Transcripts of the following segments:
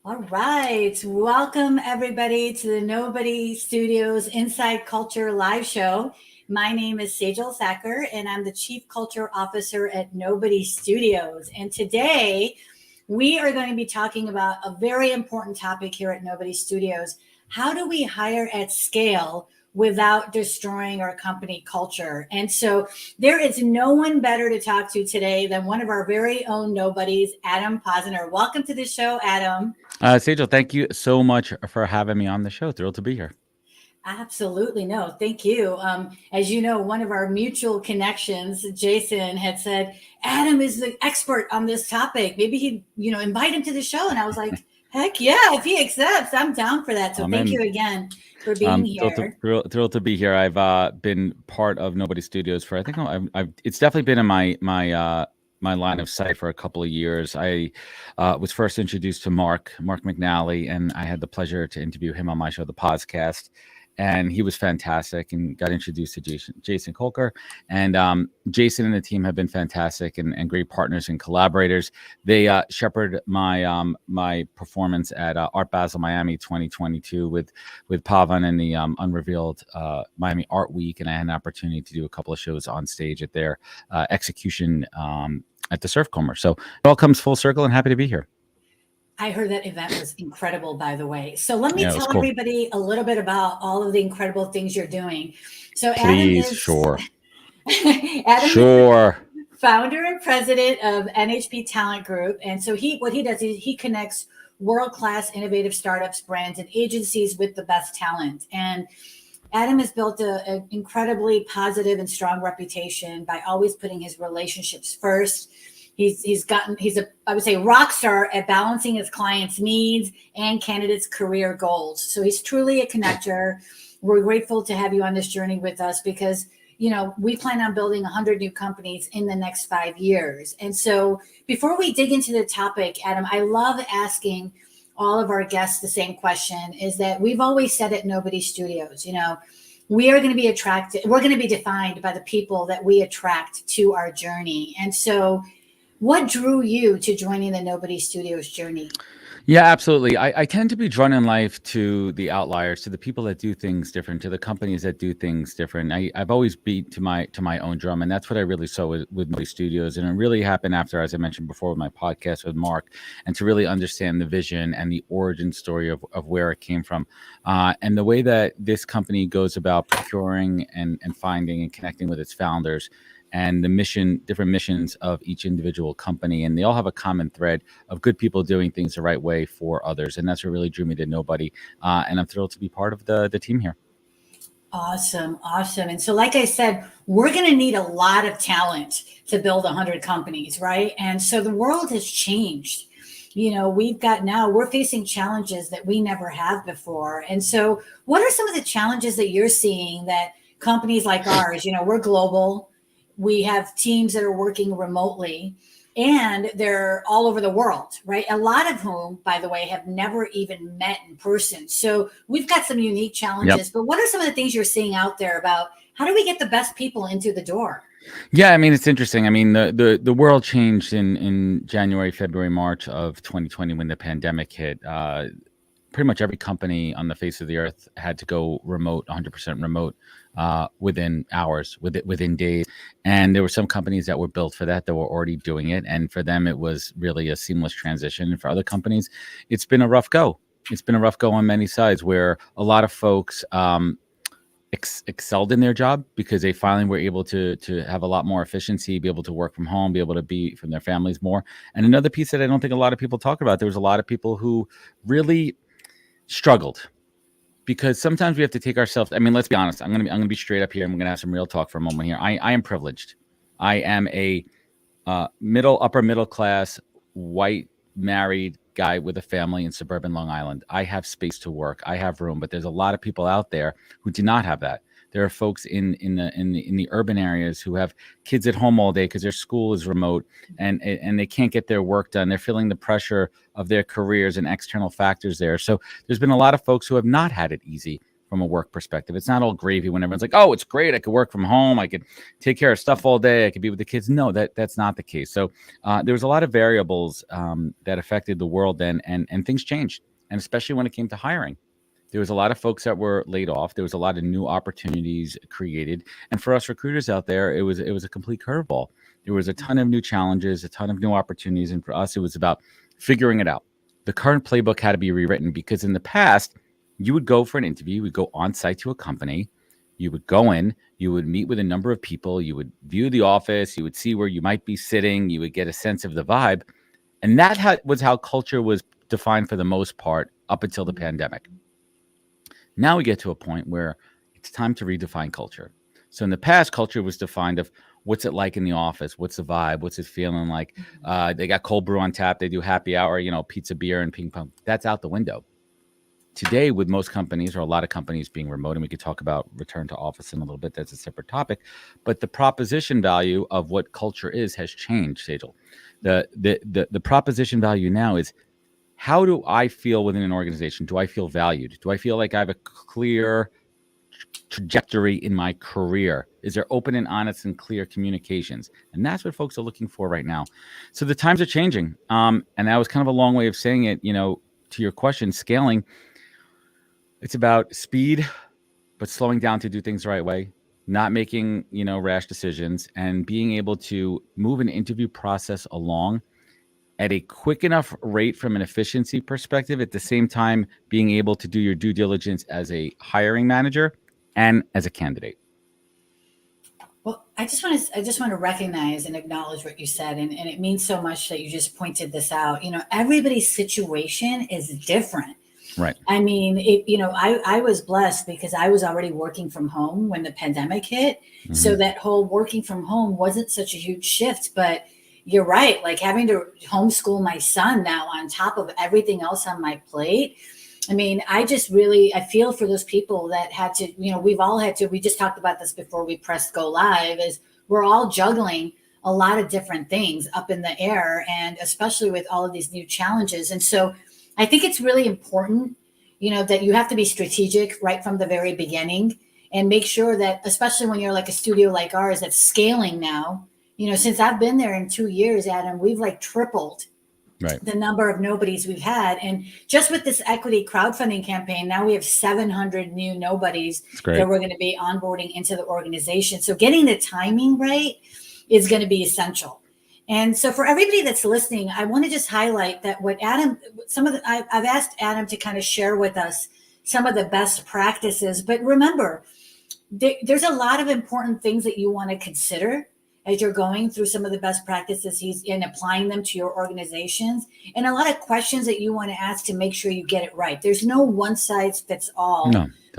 All right. Welcome, everybody, to the Nobody Studios Inside Culture live show. My name is Sejal Thakkar, and I'm the Chief Culture Officer at Nobody Studios. And today, we are going to be talking about a very important topic here at Nobody Studios. How do we hire at scale without destroying our company culture? And so there is no one better to talk to today than one of our very own nobodies, Adam Posner. Welcome to the show, Adam. Sejal, thank you so much for having me on the show. Thrilled to be here. Absolutely. No, thank you. As you know, one of our mutual connections, Jason, had said, Adam is the expert on this topic. Maybe he'd, invite him to the show. And I was like, heck yeah, if he accepts, I'm down for that. So thank you again for being here. Thrilled to be here. I've been part of Nobody Studios for, I think it's definitely been in my line of sight for a couple of years. I was first introduced to Mark McNally, and I had the pleasure to interview him on my show, The Podcast. And he was fantastic, and got introduced to Jason Kolker. And Jason and the team have been fantastic and great partners and collaborators. They shepherded my performance at Art Basel Miami 2022 with Pavan and the Unrevealed Miami Art Week. And I had an opportunity to do a couple of shows on stage at their execution at the Surfcomber. So it all comes full circle, and happy to be here. I heard that event was incredible, by the way. So let me tell everybody a little bit about all of the incredible things you're doing. So Please, sure. Adam sure. is founder and president of NHP Talent Group. And so what he does is he connects world-class innovative startups, brands, and agencies with the best talent. And Adam has built an incredibly positive and strong reputation by always putting his relationships first. He's I would say rock star at balancing his clients' needs and candidates' career goals. So he's truly a connector. We're grateful to have you on this journey with us because, we plan on building 100 new companies in the next 5 years. And so before we dig into the topic, Adam, I love asking all of our guests the same question, is that we've always said at Nobody Studios, we are going to be we're going to be defined by the people that we attract to our journey. And so what drew you to joining the Nobody Studios journey? Yeah, absolutely. I tend to be drawn in life to the outliers, to the people that do things different, to the companies that do things different. I've always beat to my own drum, and that's what I really saw with Nobody Studios. And it really happened after, as I mentioned before, with my podcast with Mark, and to really understand the vision and the origin story of where it came from, and the way that this company goes about procuring and finding and connecting with its founders, and the different missions of each individual company. And they all have a common thread of good people doing things the right way for others. And that's what really drew me to Nobody. And I'm thrilled to be part of the team here. Awesome. And so, like I said, we're going to need a lot of talent to build 100 companies, right? And so the world has changed. We're facing challenges that we never have before. And so what are some of the challenges that you're seeing that companies like ours, we're global, we have teams that are working remotely, and they're all over the world, right? A lot of whom, by the way, have never even met in person. So we've got some unique challenges. Yep. But what are some of the things you're seeing out there about how do we get the best people into the door? Yeah, I mean, it's interesting. I mean, the world changed in January, February, March of 2020 when the pandemic hit. Pretty much every company on the face of the earth had to go remote, 100% remote, within hours, within days. And there were some companies that were built for that were already doing it. And for them, it was really a seamless transition. And for other companies, it's been a rough go. It's been a rough go on many sides, where a lot of folks excelled in their job because they finally were able to have a lot more efficiency, be able to work from home, be able to be from their families more. And another piece that I don't think a lot of people talk about, there was a lot of people who really struggled, because sometimes we have to take ourselves. I mean, let's be honest. I'm gonna be straight up here. I'm gonna have some real talk for a moment here. I am privileged. I am a upper middle class white married guy with a family in suburban Long Island. I have space to work. I have room, but there's a lot of people out there who do not have that. There are folks in the urban areas who have kids at home all day because their school is remote, and they can't get their work done. They're feeling the pressure of their careers and external factors there. So there's been a lot of folks who have not had it easy. from a work perspective. It's not all gravy when everyone's like, oh, it's great. I could work from home. I could take care of stuff all day. I could be with the kids. No, that's not the case. So there was a lot of variables that affected the world then, and things changed. And especially when it came to hiring, there was a lot of folks that were laid off. There was a lot of new opportunities created. And for us recruiters out there, it was a complete curveball. There was a ton of new challenges, a ton of new opportunities. And for us, it was about figuring it out. The current playbook had to be rewritten, because in the past, you would go for an interview, you would go on site to a company, you would go in, you would meet with a number of people, you would view the office, you would see where you might be sitting, you would get a sense of the vibe. And that was how culture was defined for the most part up until the pandemic. Now we get to a point where it's time to redefine culture. So in the past, culture was defined of what's it like in the office, what's the vibe, what's it feeling like. They got cold brew on tap, they do happy hour, pizza, beer, and ping pong. That's out the window. Today, with most companies, or a lot of companies being remote, and we could talk about return to office in a little bit, that's a separate topic, but the proposition value of what culture is has changed, Sejal. The proposition value now is, how do I feel within an organization? Do I feel valued? Do I feel like I have a clear trajectory in my career? Is there open and honest and clear communications? And that's what folks are looking for right now. So the times are changing. And that was kind of a long way of saying it, to your question, scaling. It's about speed, but slowing down to do things the right way, not making, rash decisions, and being able to move an interview process along at a quick enough rate from an efficiency perspective, at the same time being able to do your due diligence as a hiring manager and as a candidate. Well, I just want to recognize and acknowledge what you said, and it means so much that you just pointed this out. Everybody's situation is different. Right. I mean, I was blessed because I was already working from home when the pandemic hit. Mm-hmm. So that whole working from home wasn't such a huge shift, but you're right. Like having to homeschool my son now on top of everything else on my plate. I mean, I feel for those people that had to, we've all had to, we just talked about this before we pressed go live, is we're all juggling a lot of different things up in the air, and especially with all of these new challenges. And so I think it's really important, that you have to be strategic right from the very beginning, and make sure that, especially when you're like a studio like ours that's scaling now, since I've been there in 2 years, Adam, we've like tripled the number of nobodies we've had. And just with this equity crowdfunding campaign, now we have 700 new nobodies that we're going to be onboarding into the organization. So getting the timing right is going to be essential. And so for everybody that's listening, I want to just highlight that what Adam, I've asked Adam to kind of share with us some of the best practices, but remember, there's a lot of important things that you want to consider as you're going through some of the best practices and applying them to your organizations, and a lot of questions that you want to ask to make sure you get it right. There's no one size fits all,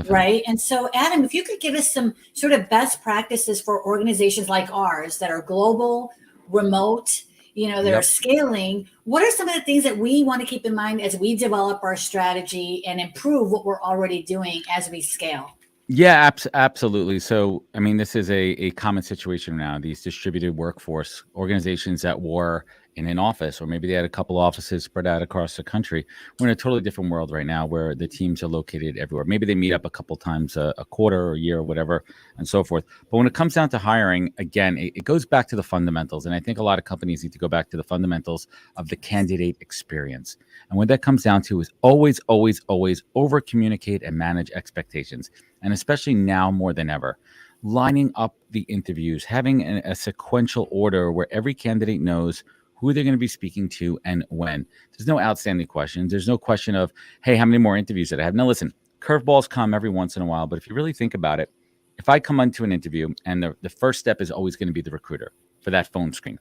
right? And so, Adam, if you could give us some sort of best practices for organizations like ours that are global, remote, that are scaling, what are some of the things that we want to keep in mind as we develop our strategy and improve what we're already doing as we scale? Yeah, absolutely. So, I mean, this is a common situation now. These distributed workforce organizations that were in an office, or maybe they had a couple offices spread out across the country. We're in a totally different world right now where the teams are located everywhere. Maybe they meet up a couple times a quarter or a year or whatever, and so forth. But when it comes down to hiring, again, it goes back to the fundamentals. And I think a lot of companies need to go back to the fundamentals of the candidate experience. And what that comes down to is always, always, always over communicate and manage expectations. And especially now more than ever, lining up the interviews, having a sequential order where every candidate knows who they're going to be speaking to and when. There's no outstanding questions. There's no question of, hey, how many more interviews did I have? Now, listen, curveballs come every once in a while, but if you really think about it, if I come onto an interview and the first step is always going to be the recruiter for that phone screen,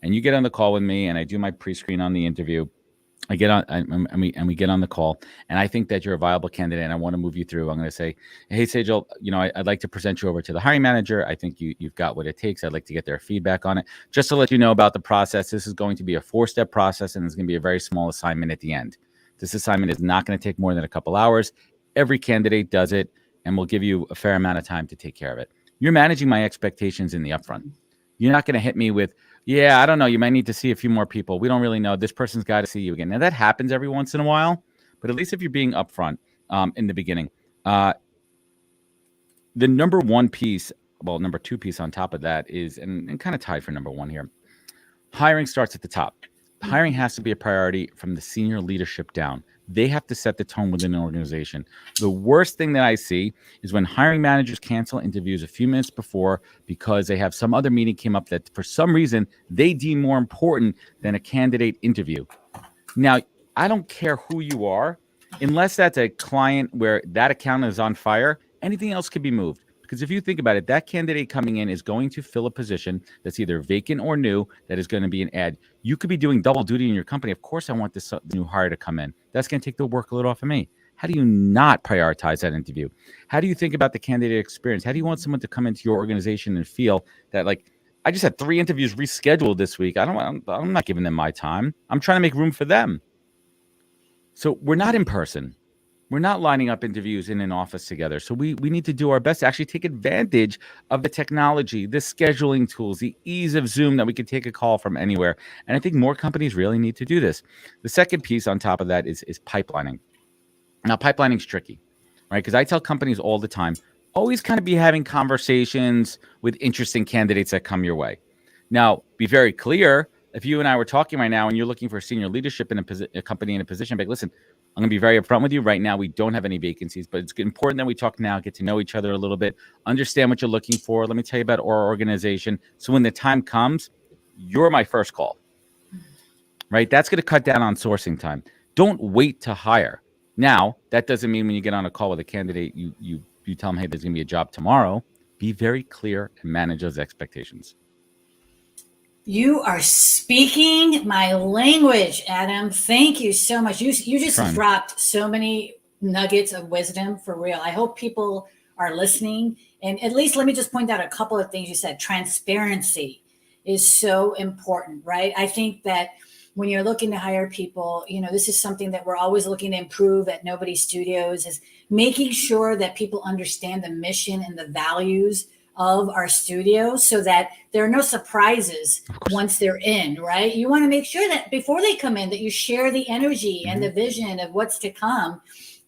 and you get on the call with me and I do my pre-screen on the interview, I get on and we get on the call, and I think that you're a viable candidate and I want to move you through. I'm going to say, hey, Sejal, I'd like to present you over to the hiring manager. I think you've got what it takes. I'd like to get their feedback on it. Just to let you know about the process, this is going to be a 4-step process, and it's going to be a very small assignment at the end. This assignment is not going to take more than a couple hours. Every candidate does it, and we'll give you a fair amount of time to take care of it. You're managing my expectations in the upfront. You're not going to hit me with, yeah, I don't know, you might need to see a few more people. We don't really know. This person's got to see you again. Now, that happens every once in a while, but at least if you're being upfront in the beginning, the number one piece, well, number two piece on top of that is, and kind of tied for number one here, hiring starts at the top. Hiring has to be a priority from the senior leadership down. They have to set the tone within an organization. The worst thing that I see is when hiring managers cancel interviews a few minutes before because they have some other meeting came up that for some reason they deem more important than a candidate interview. Now, I don't care who you are, unless that's a client where that account is on fire, anything else can be moved. Because if you think about it, that candidate coming in is going to fill a position that's either vacant or new, that is going to be an ad. You could be doing double duty in your company. Of course, I want this new hire to come in. That's going to take the workload off of me. How do you not prioritize that interview? How do you think about the candidate experience? How do you want someone to come into your organization and feel that, like, I just had 3 interviews rescheduled this week. I'm not giving them my time. I'm trying to make room for them. So we're not in person. We're not lining up interviews in an office together. So we need to do our best to actually take advantage of the technology, the scheduling tools, the ease of Zoom that we can take a call from anywhere. And I think more companies really need to do this. The second piece on top of that is pipelining. Now, pipelining is tricky, right? Because I tell companies all the time, always kind of be having conversations with interesting candidates that come your way. Now, be very clear. If you and I were talking right now and you're looking for senior leadership in a company in a position, but listen, I'm going to be very upfront with you. Right now, we don't have any vacancies, but it's important that we talk now, get to know each other a little bit, understand what you're looking for. Let me tell you about our organization. So when the time comes, you're my first call, right? That's going to cut down on sourcing time. Don't wait to hire. Now, that doesn't mean when you get on a call with a candidate, you tell them, hey, there's going to be a job tomorrow. Be very clear and manage those expectations. You are speaking my language, Adam. Thank you so much. You just dropped so many nuggets of wisdom, for real. I hope people are listening. And at least let me just point out a couple of things you said. Transparency is so important, right? I think that when you're looking to hire people, this is something that we're always looking to improve at Nobody Studios, is making sure that people understand the mission and the values of our studio so that there are no surprises once they're in, right? You want to make sure that before they come in, that you share the energy and the vision of what's to come.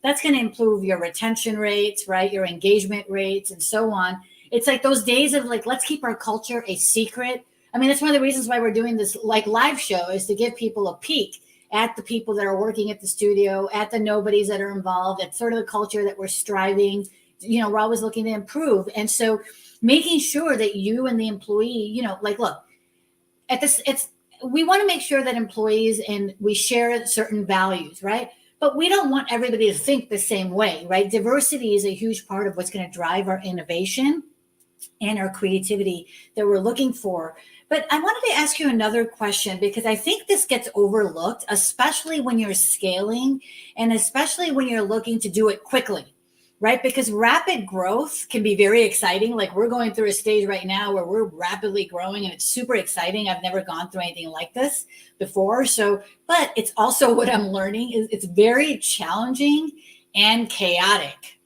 That's going to improve your retention rates, right? Your engagement rates and so on. It's like those days of like, let's keep our culture a secret. I mean, that's one of the reasons why we're doing this like live show, is to give people a peek at the people that are working at the studio, at the nobodies that are involved, at sort of the culture that we're striving, we're always looking to improve. And so making sure that you and the employee, look, at this, we want to make sure that employees and we share certain values, right? But we don't want everybody to think the same way, right? Diversity is a huge part of what's going to drive our innovation and our creativity that we're looking for. But I wanted to ask you another question, because I think this gets overlooked, especially when you're scaling and especially when you're looking to do it quickly. Right? Because rapid growth can be very exciting. Like we're going through a stage right now where we're rapidly growing and it's super exciting. I've never gone through anything like this before. So, but it's also what I'm learning is it's very challenging and chaotic,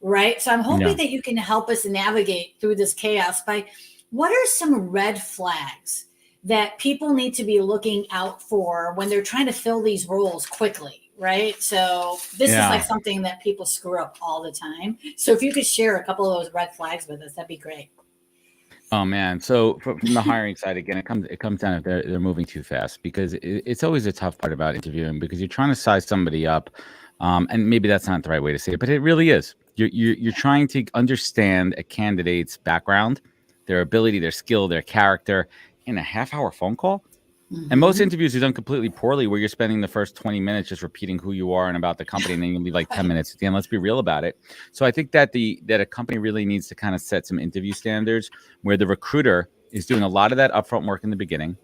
right? So I'm hoping that you can help us navigate through this chaos by what are some red flags that people need to be looking out for when they're trying to fill these roles quickly? Right. So this is like something that people screw up all the time. So if you could share a couple of those red flags with us, that'd be great. Oh man. So from the hiring side, again, it comes down if they're moving too fast, because it's always a tough part about interviewing, because you're trying to size somebody up. And maybe that's not the right way to say it, but it really is. You're trying to understand a candidate's background, their ability, their skill, their character in a half-hour phone call. And most interviews are done completely poorly, where you're spending the first 20 minutes just repeating who you are and about the company, and then you leave like 10 minutes at the end. Let's be real about it. So I think that that a company really needs to kind of set some interview standards where the recruiter is doing a lot of that upfront work in the beginning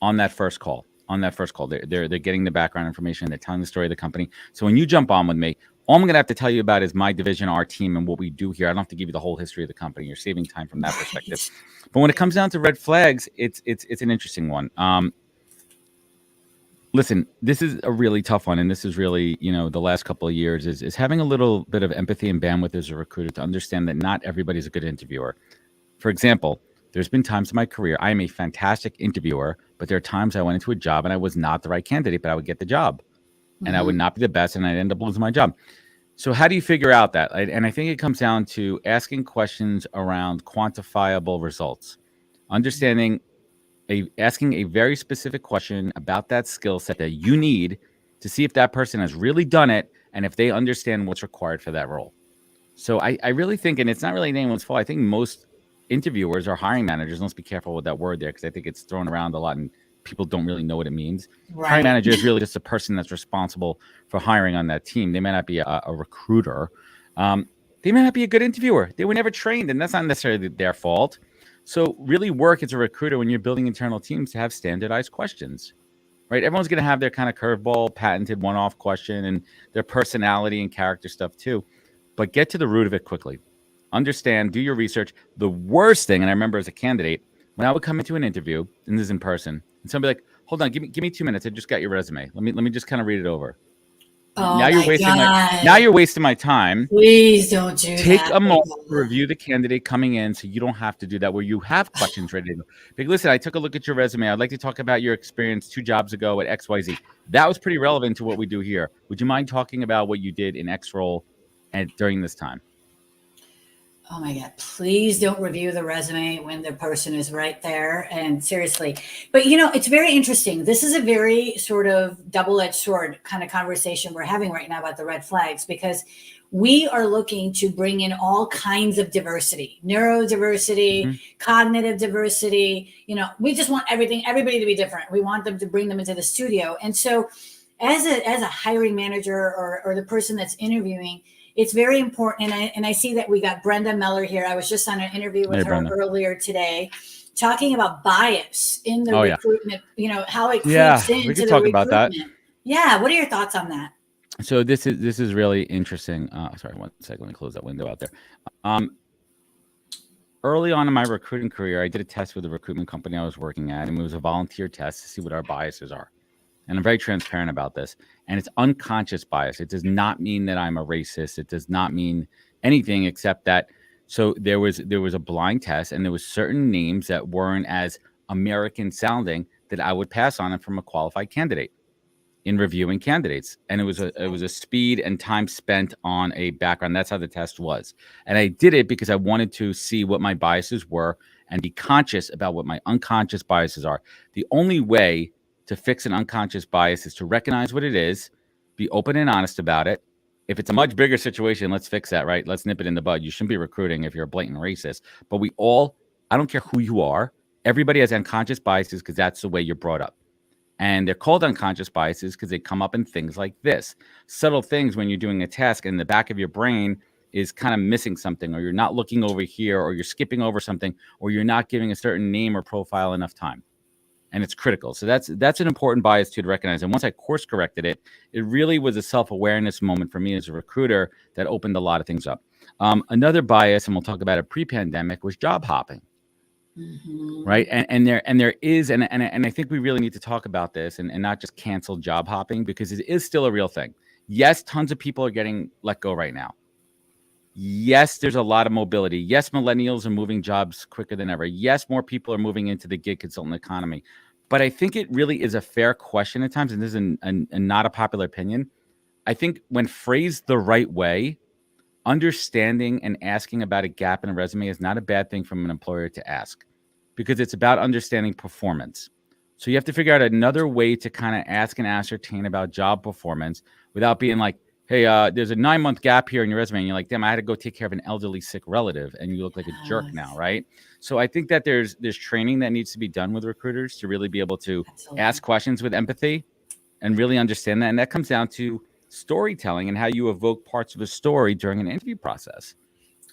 on that first call. They're getting the background information. They're telling the story of the company. So when you jump on with me, all I'm going to have to tell you about is my division, our team, and what we do here. I don't have to give you the whole history of the company. You're saving time from that perspective. But when it comes down to red flags, it's an interesting one. Listen, this is a really tough one. And this is really, the last couple of years is having a little bit of empathy and bandwidth as a recruiter to understand that not everybody's a good interviewer. For example, there's been times in my career, I am a fantastic interviewer, but there are times I went into a job and I was not the right candidate, but I would get the job and I would not be the best and I'd end up losing my job. So how do you figure out that? And I think it comes down to asking questions around quantifiable results, understanding asking a very specific question about that skill set that you need to see if that person has really done it and if they understand what's required for that role. So I really think, and it's not really anyone's fault, I think most interviewers or hiring managers, let's be careful with that word there because I think it's thrown around a lot and people don't really know what it means. Right. Hiring manager is really just a person that's responsible for hiring on that team. They may not be a recruiter. They may not be a good interviewer. They were never trained, and that's not necessarily their fault. So really work as a recruiter when you're building internal teams to have standardized questions, right? Everyone's going to have their kind of curveball, patented one-off question and their personality and character stuff too. But get to the root of it quickly. Understand, do your research. The worst thing, and I remember as a candidate, when I would come into an interview, and this is in person, and somebody like, hold on, give me 2 minutes. I just got your resume. Let me just kind of read it over. Oh, now you're wasting my time. Please don't do that. Take a moment to review the candidate coming in so you don't have to do that where you have questions ready to go. Like, listen, I took a look at your resume. I'd like to talk about your experience 2 jobs ago at XYZ. That was pretty relevant to what we do here. Would you mind talking about what you did in X role and during this time? Oh my God, please don't review the resume when the person is right there. And seriously, but it's very interesting. This is a very sort of double-edged sword kind of conversation we're having right now about the red flags, because we are looking to bring in all kinds of diversity, neurodiversity, cognitive diversity. We just want everybody to be different. We want them to bring them into the studio. And so as a hiring manager or the person that's interviewing, it's very important. And I see that we got Brenda Meller here. I was just on an interview with her earlier today, talking about bias in the recruitment, how it creeps into we could the talk recruitment. about that. Yeah. What are your thoughts on that? So this is really interesting. Sorry, one second. Let me close that window out there. Early on in my recruiting career, I did a test with a recruitment company I was working at, and it was a volunteer test to see what our biases are. And I'm very transparent about this. And it's unconscious bias. It does not mean that I'm a racist. It does not mean anything except that. So there was a blind test, and there was certain names that weren't as American sounding that I would pass on from a qualified candidate in reviewing candidates. And it was a speed and time spent on a background. That's how the test was. And I did it because I wanted to see what my biases were and be conscious about what my unconscious biases are. The only way to fix an unconscious bias is to recognize what it is, be open and honest about it. If it's a much bigger situation, let's fix that, right? Let's nip it in the bud. You shouldn't be recruiting if you're a blatant racist. But I don't care who you are, everybody has unconscious biases because that's the way you're brought up. And they're called unconscious biases because they come up in things like this. Subtle things when you're doing a task and the back of your brain is kind of missing something, or you're not looking over here, or you're skipping over something, or you're not giving a certain name or profile enough time. And it's critical. So that's an important bias to recognize. And once I course corrected it, it really was a self-awareness moment for me as a recruiter that opened a lot of things up. Another bias, and we'll talk about it pre-pandemic, was job hopping. Right. And there is, and I think we really need to talk about this and not just cancel job hopping, because it is still a real thing. Yes, tons of people are getting let go right now. Yes, there's a lot of mobility. Yes, millennials are moving jobs quicker than ever. Yes, more people are moving into the gig consultant economy. But I think it really is a fair question at times, and this is not a popular opinion. I think when phrased the right way, understanding and asking about a gap in a resume is not a bad thing from an employer to ask, because it's about understanding performance. So you have to figure out another way to kind of ask and ascertain about job performance without being like, hey, there's a 9-month gap here in your resume. And you're like, damn, I had to go take care of an elderly sick relative. And you look like a jerk now, right? So I think that there's training that needs to be done with recruiters to really be able to ask questions with empathy and really understand that. And that comes down to storytelling and how you evoke parts of a story during an interview process.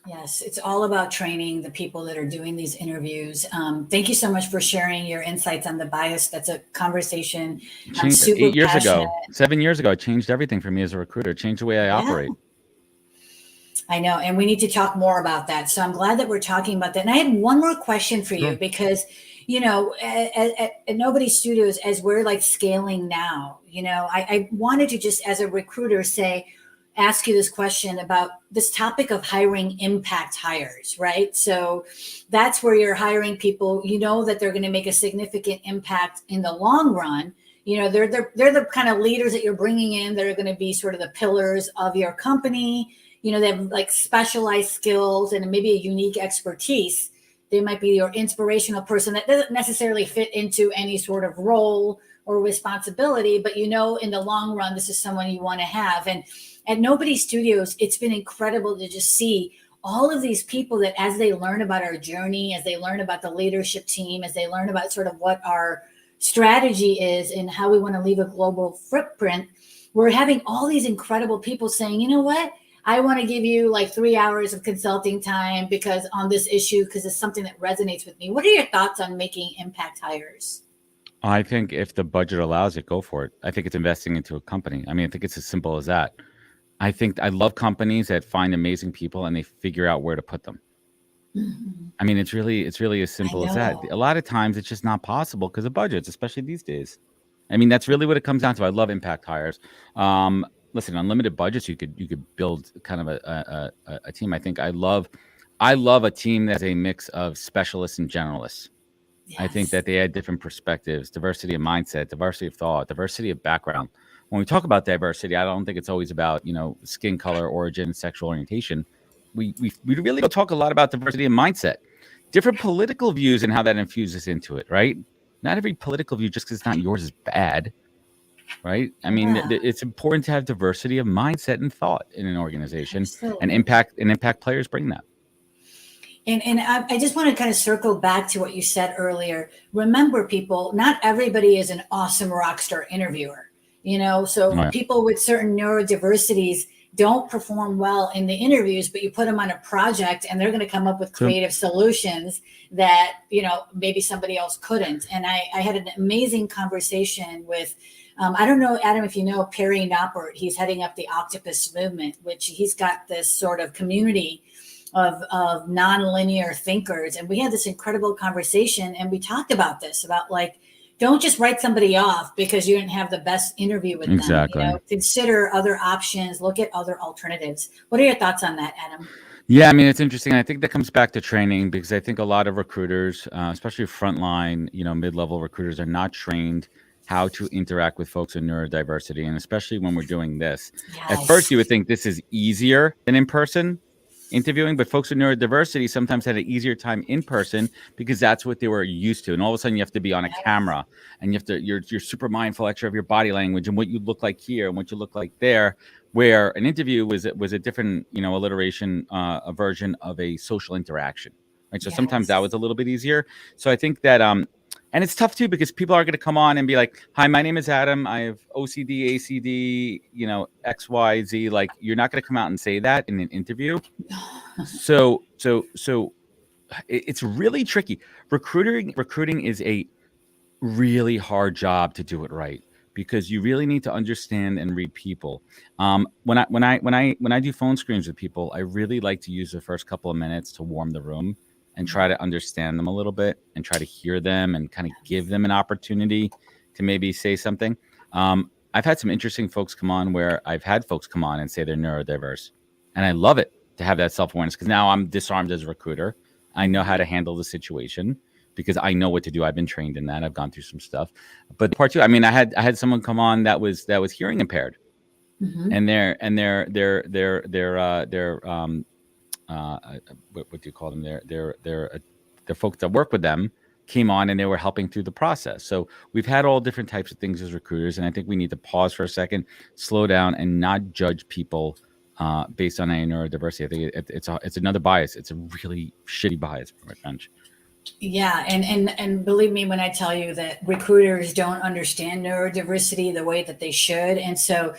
Yes, it's all about training the people that are doing these interviews. Thank you so much for sharing your insights on the bias. That's a conversation. I'm super 8 years passionate. ago, 7 years ago, it changed everything for me as a recruiter. It changed the way I operate. I know. And we need to talk more about that. So I'm glad that we're talking about that. And I had one more question for you, because, at Nobody Studios, as we're like scaling now, I wanted to just, as a recruiter, ask you this question about this topic of hiring impact hires, right? So that's where you're hiring people, that they're going to make a significant impact in the long run, they're the kind of leaders that you're bringing in that are going to be sort of the pillars of your company. They have like specialized skills and maybe a unique expertise. They might be your inspirational person that doesn't necessarily fit into any sort of role or responsibility, but in the long run, this is someone you want to have. And at Nobody Studios, it's been incredible to just see all of these people that as they learn about our journey, as they learn about the leadership team, as they learn about sort of what our strategy is and how we want to leave a global footprint, we're having all these incredible people saying, you know what? I want to give you like 3 hours of consulting time because on this issue, because it's something that resonates with me. What are your thoughts on making impact hires? I think if the budget allows it, go for it. I think it's investing into a company. I think it's as simple as that. I think I love companies that find amazing people and they figure out where to put them. Mm-hmm. It's really as simple as that. A lot of times it's just not possible because of budgets, especially these days. That's really what it comes down to. I love impact hires. Listen, unlimited budgets, you could build kind of a team. I love a team that's a mix of specialists and generalists. Yes. I think that they add different perspectives, diversity of mindset, diversity of thought, diversity of background. When we talk about diversity, I don't think it's always about skin color, origin, sexual orientation. We really don't talk a lot about diversity of mindset, different political views and how that infuses into it, right? Not every political view just because it's not yours is bad. Right. It's important to have diversity of mindset and thought in an organization. Absolutely. and impact players bring that. And I just want to kind of circle back to what you said earlier. Remember, people, not everybody is an awesome rock star interviewer, so right. People with certain neurodiversities don't perform well in the interviews, but you put them on a project and they're going to come up with creative solutions that, maybe somebody else couldn't. And I had an amazing conversation with I don't know, Adam, if you know Perry Noppert. He's heading up the Octopus Movement, which he's got this sort of community of nonlinear thinkers. And we had this incredible conversation and we talked about this, about like, don't just write somebody off because you didn't have the best interview with them. Consider other options, look at other alternatives. What are your thoughts on that, Adam? Yeah, it's interesting. I think that comes back to training because I think a lot of recruiters, especially frontline, mid-level recruiters, are not trained how to interact with folks with neurodiversity. And especially when we're doing this. Yes. At first, you would think this is easier than in-person interviewing, but folks with neurodiversity sometimes had an easier time in person because that's what they were used to. And all of a sudden you have to be on a camera and you're super mindful extra of your body language and what you look like here and what you look like there, where an interview was a different, alliteration, a version of a social interaction. Right. So sometimes that was a little bit easier. So I think that, and it's tough too because people are going to come on and be like, "Hi, my name is Adam. I have OCD, ACD, X, Y, Z." Like, you're not going to come out and say that in an interview. So it's really tricky. Recruiting is a really hard job to do it right because you really need to understand and read people. When I do phone screens with people, I really like to use the first couple of minutes to warm the room and try to understand them a little bit and try to hear them and kind of give them an opportunity to maybe say something. I've had some interesting folks come on where I've had folks come on and say they're neurodiverse. And I love it to have that self-awareness because now I'm disarmed as a recruiter. I know how to handle the situation because I know what to do. I've been trained in that. I've gone through some stuff. But part two, I had someone come on that was hearing impaired. Mm-hmm. And they're what do you call them? They're folks that work with them came on and they were helping through the process. So we've had all different types of things as recruiters. And I think we need to pause for a second, slow down and not judge people based on a neurodiversity. I think it's another bias. It's a really shitty bias from a bench. Yeah. And believe me when I tell you that recruiters don't understand neurodiversity the way that they should. And so,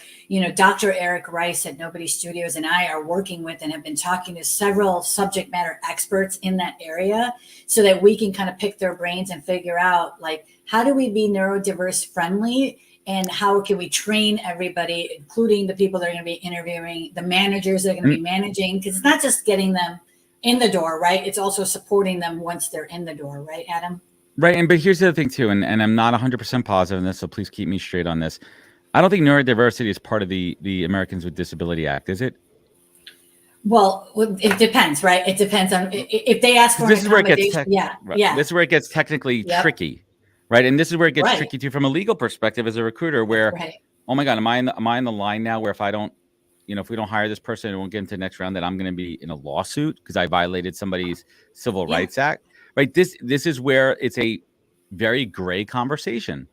Dr. Eric Rice at Nobody Studios and I are working with and have been talking to several subject matter experts in that area so that we can kind of pick their brains and figure out, like, how do we be neurodiverse friendly? And how can we train everybody, including the people that are going to be interviewing, the managers that are going to be managing? Because it's not just getting them in the door, right? It's also supporting them once they're in the door, right, Adam? Right. But here's the other thing too, and I'm not 100% positive on this, so please keep me straight on this. I don't think neurodiversity is part of the Americans with Disability Act, is it? Well, it depends, right? It depends on if they ask for an accommodation. This is where it gets technically tricky, right? And this is where it gets Right. tricky too from a legal perspective as a recruiter, where, Right. oh my God, am I in the line now where if I don't, if we don't hire this person and won't get into the next round, that I'm going to be in a lawsuit because I violated somebody's Civil Rights Act, right? This is where it's a very gray conversation.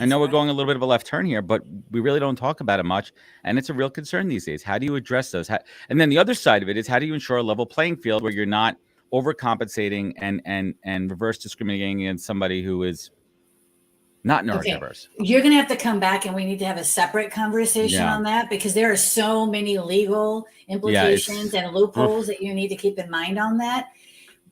I know we're going a little bit of a left turn here, but we really don't talk about it much. And it's a real concern these days. How do you address those? And then the other side of it is, how do you ensure a level playing field where you're not overcompensating and reverse discriminating against somebody who is not neurodiverse? You're going to have to come back and we need to have a separate conversation on that, because there are so many legal implications and loopholes that you need to keep in mind on that.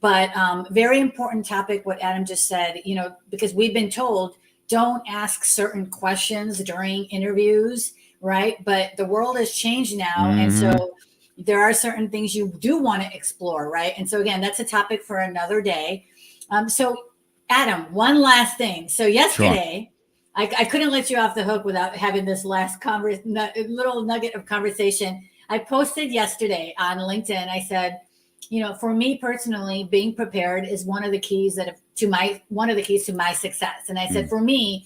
But very important topic, what Adam just said, because we've been told, don't ask certain questions during interviews, right? But the world has changed now. And so there are certain things you do want to explore, right? And so again, that's a topic for another day. So Adam, one last thing. So yesterday, I couldn't let you off the hook without having this last little nugget of conversation. I posted yesterday on LinkedIn. I said, for me personally, being prepared is one of the keys to my success. And I said, for me,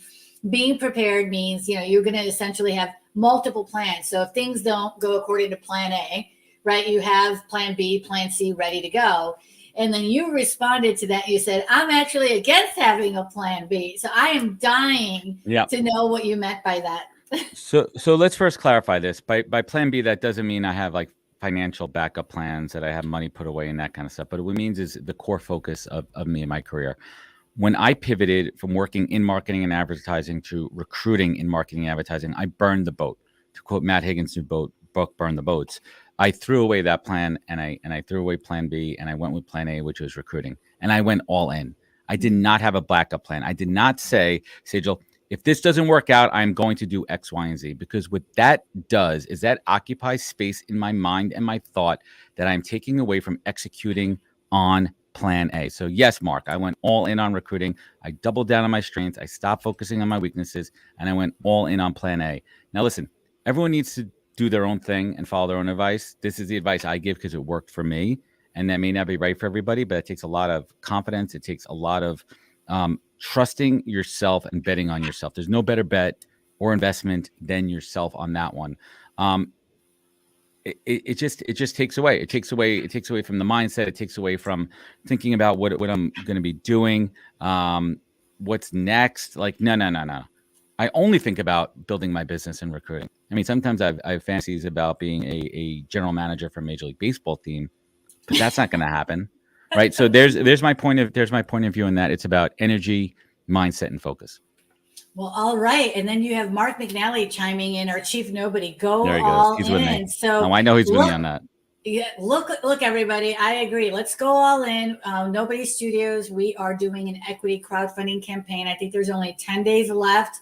being prepared means, you're going to essentially have multiple plans. So if things don't go according to plan A, right, you have plan B, plan C ready to go. And then you responded to that. You said, I'm actually against having a plan B. So I am dying to know what you meant by that. So let's first clarify this. By plan B, that doesn't mean I have like financial backup plans, that I have money put away and that kind of stuff. But what it means is the core focus of me and my career. When I pivoted from working in marketing and advertising to recruiting in marketing and advertising, I burned the boat. To quote Matt Higgins' new book, Burn the Boats. I threw away that plan and I threw away plan B and I went with plan A, which was recruiting. And I went all in. I did not have a backup plan. I did not say, Sejal, if this doesn't work out, I'm going to do X, Y, and Z. Because what that does is that occupies space in my mind and my thought that I'm taking away from executing on plan A. So yes, Mark, I went all in on recruiting. I doubled down on my strengths. I stopped focusing on my weaknesses and I went all in on plan A. Now listen, everyone needs to do their own thing and follow their own advice. This is the advice I give because it worked for me. And that may not be right for everybody, but it takes a lot of confidence. It takes a lot of trusting yourself and betting on yourself. There's no better bet or investment than yourself on that one. It just takes away. It takes away from the mindset. It takes away from thinking about what I'm going to be doing. What's next? Like, no. I only think about building my business and recruiting. I mean, sometimes I have fantasies about being a general manager for a Major League Baseball team, but that's not going to happen, right? So there's my point of view in that. It's about energy, mindset, and focus. Well, all right. And then you have Mark McNally chiming in, our chief nobody. Go there he all goes. He's in. With me. So I know he's with me on that. Yeah, look, everybody. I agree. Let's go all in. Nobody Studios. We are doing an equity crowdfunding campaign. I think there's only 10 days left.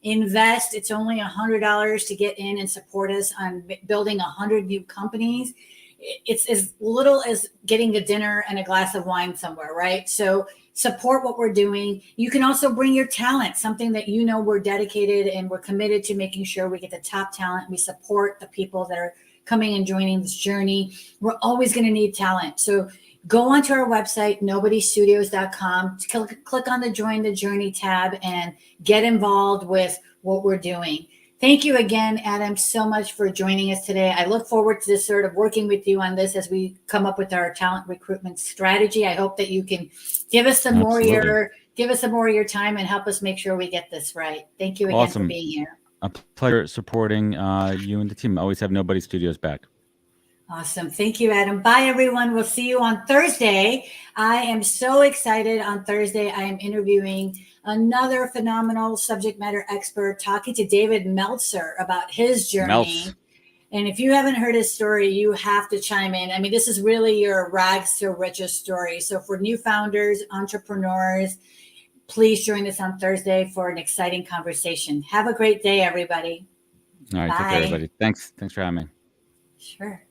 Invest. It's only $100 to get in and support us on building 100 new companies. It's as little as getting a dinner and a glass of wine somewhere, right? So support what we're doing. You can also bring your talent, something that we're dedicated and we're committed to making sure we get the top talent. We support the people that are coming and joining this journey. We're always going to need talent. So go onto our website, nobodystudios.com, click on the Join the Journey tab and get involved with what we're doing. Thank you again, Adam, so much for joining us today. I look forward to this sort of working with you on this as we come up with our talent recruitment strategy. I hope that you can give us some more of your time and help us make sure we get this right. Thank you again for being here. A pleasure supporting you and the team. I always have Nobody Studios back. Awesome. Thank you, Adam. Bye, everyone. We'll see you on Thursday. I am so excited. On Thursday, I am interviewing another phenomenal subject matter expert, talking to David Meltzer about his journey. And if you haven't heard his story, you have to chime in. I mean, this is really your rags to riches story. So for new founders, entrepreneurs, please join us on Thursday for an exciting conversation. Have a great day, everybody. All right. Take care, everybody. Thanks for having me. Sure.